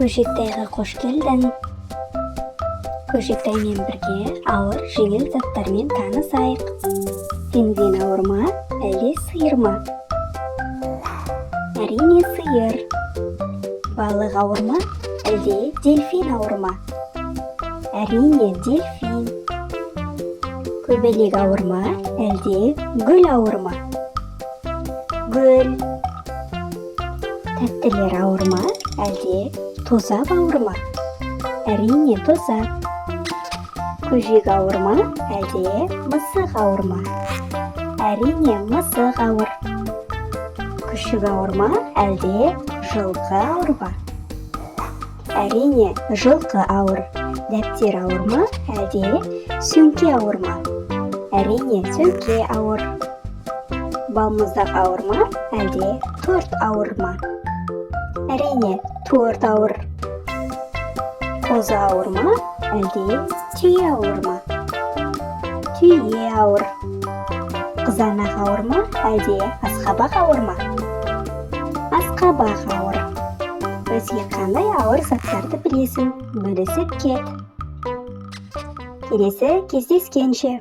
Көшектайға қош келдің. Көшектаймен бірге ауыр, жеңіл заттармен танысайық. Пингвин ауыр ма, әлде сиыр ма? Әрине сиыр. Балық ауыр ма, әлде дельфин ауыр ма? Әрине дельфин. Көбелек ауыр ма, әлде гүл ауыр ма? Гүл. Тәттілер ауыр ма, әлде тозақ ауыр ма? Әрине тозақ. Көжек ауыр ма, әлде мысық ауыр ма? Әрине мысық ауыр. Күшік ауыр ма, әлде жылқы ауыр ма? Әрине жылқы ауыр. Дәптер ауыр ма, әлде сөмке ауыр ма? Әрине сөмке ауыр. Балмұздақ ауыр ма, әлде торт ауыр ма? Әрине торт ауыр. Қозы ауыр ма, әлде түйе ауыр ма? Түйе ауыр. Қызанақ ауыр ма, әлде асқабақ ауыр ма? Асқабақ ауыр. Өзге қандай ауыр заттарды білесің? Бөлісіп кет. Келесі кездескенше.